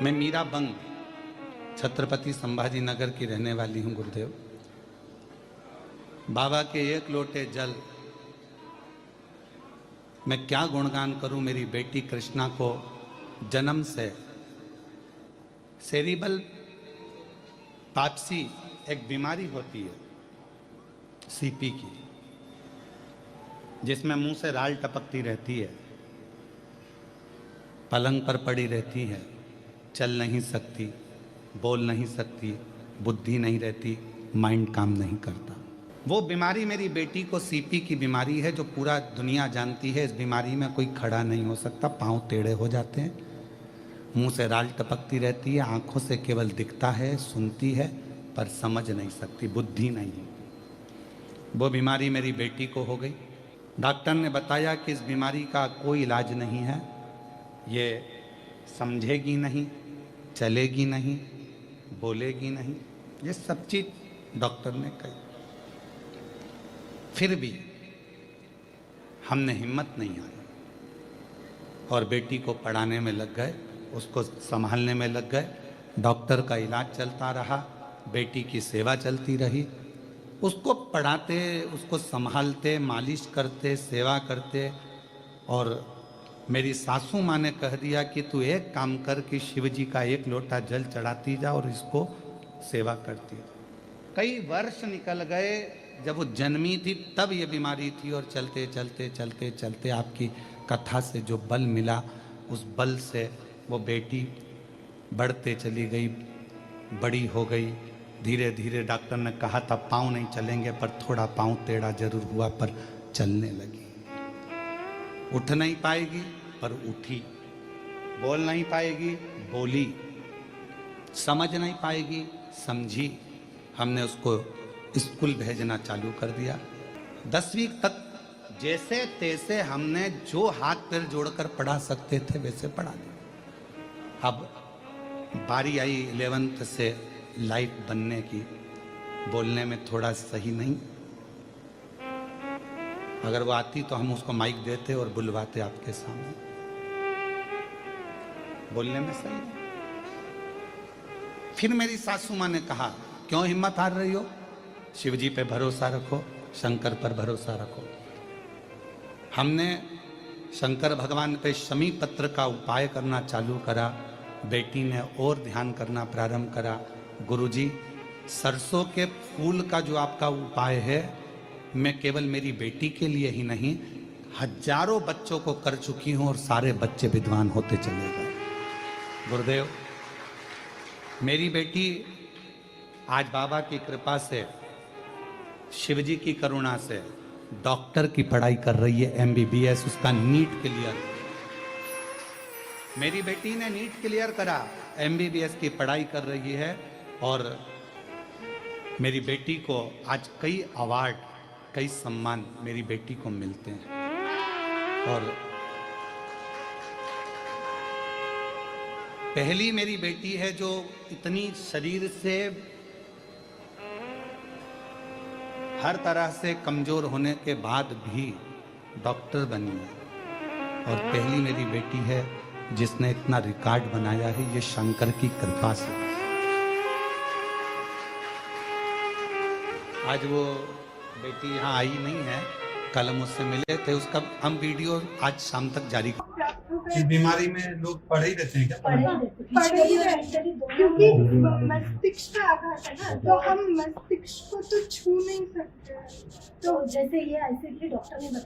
मैं मीरा बंग छत्रपति संभाजी नगर की रहने वाली हूँ गुरुदेव। बाबा के एक लोटे जल मैं क्या गुणगान करूं। मेरी बेटी कृष्णा को जन्म से सेरिबल पाप्सी एक बीमारी होती है सीपी की, जिसमें मुंह से राल टपकती रहती है, पलंग पर पड़ी रहती है, चल नहीं सकती, बोल नहीं सकती, बुद्धि नहीं रहती, माइंड काम नहीं करता। वो बीमारी मेरी बेटी को सीपी की बीमारी है, जो पूरा दुनिया जानती है। इस बीमारी में कोई खड़ा नहीं हो सकता, पांव टेढ़े हो जाते हैं, मुंह से राल टपकती रहती है, आंखों से केवल दिखता है, सुनती है, पर समझ नहीं सकती, बुद्धि नहीं है। वो बीमारी मेरी बेटी को हो गई। डॉक्टर ने बताया कि इस बीमारी का कोई इलाज नहीं है, ये समझेगी नहीं, चलेगी नहीं, बोलेगी नहीं, ये सब चीज डॉक्टर ने कही। फिर भी हमने हिम्मत नहीं हारी और बेटी को पढ़ाने में लग गए, उसको संभालने में लग गए। डॉक्टर का इलाज चलता रहा, बेटी की सेवा चलती रही, उसको पढ़ाते, उसको संभालते, मालिश करते, सेवा करते। और मेरी सासू माँ ने कह दिया कि तू एक काम कर कि शिव जी का एक लोटा जल चढ़ाती जा और इसको सेवा करती जा। कई वर्ष निकल गए, जब वो जन्मी थी तब ये बीमारी थी, और चलते चलते चलते चलते आपकी कथा से जो बल मिला, उस बल से वो बेटी बढ़ते चली गई, बड़ी हो गई। धीरे धीरे डॉक्टर ने कहा था पाँव नहीं चलेंगे, पर थोड़ा पाँव टेढ़ा जरूर हुआ, पर चलने लगी। उठ नहीं पाएगी पर उठी, बोल नहीं पाएगी बोली, समझ नहीं पाएगी समझी। हमने उसको स्कूल भेजना चालू कर दिया। 10वीं तक जैसे तैसे हमने जो हाथ पैर जोड़कर पढ़ा सकते थे वैसे पढ़ा दिया। अब बारी आई 11th से लाइट बनने की। बोलने में थोड़ा सही नहीं, अगर वो आती तो हम उसको माइक देते और बुलवाते आपके सामने। बोलने में सही नहीं। फिर मेरी सासू माँ ने कहा क्यों हिम्मत हार रही हो, शिव जी पे भरोसा रखो, शंकर पर भरोसा रखो। हमने शंकर भगवान पे शमी पत्र का उपाय करना चालू करा। बेटी ने और ध्यान करना प्रारंभ करा। गुरुजी, सरसों के फूल का जो आपका उपाय है, मैं केवल मेरी बेटी के लिए ही नहीं, हजारों बच्चों को कर चुकी हूं और सारे बच्चे विद्वान होते चले गए। गुरुदेव, मेरी बेटी आज बाबा की कृपा से, शिव जी की करुणा से डॉक्टर की पढ़ाई कर रही है, MBBS, उसका नीट क्लियर। मेरी बेटी ने नीट क्लियर करा, MBBS की पढ़ाई कर रही है। और मेरी बेटी को आज कई अवार्ड, कई सम्मान मेरी बेटी को मिलते हैं। और पहली मेरी बेटी है जो इतनी शरीर से हर तरह से कमजोर होने के बाद भी डॉक्टर बनी है। और पहली मेरी बेटी है जिसने इतना रिकॉर्ड बनाया है, ये शंकर की कृपा से। आज वो बेटी यहाँ आई नहीं है, कल मुझसे मिले थे, उसका हम वीडियो आज शाम तक जारी। इस बीमारी में लोग पढ़ ही देते हैं क्या? पढ़ ही रहते, क्योंकि मस्तिष्क का आघात है ना, तो हम मस्तिष्क को तो छू नहीं सकते। तो जैसे ये ऐसे डॉक्टर ने बताया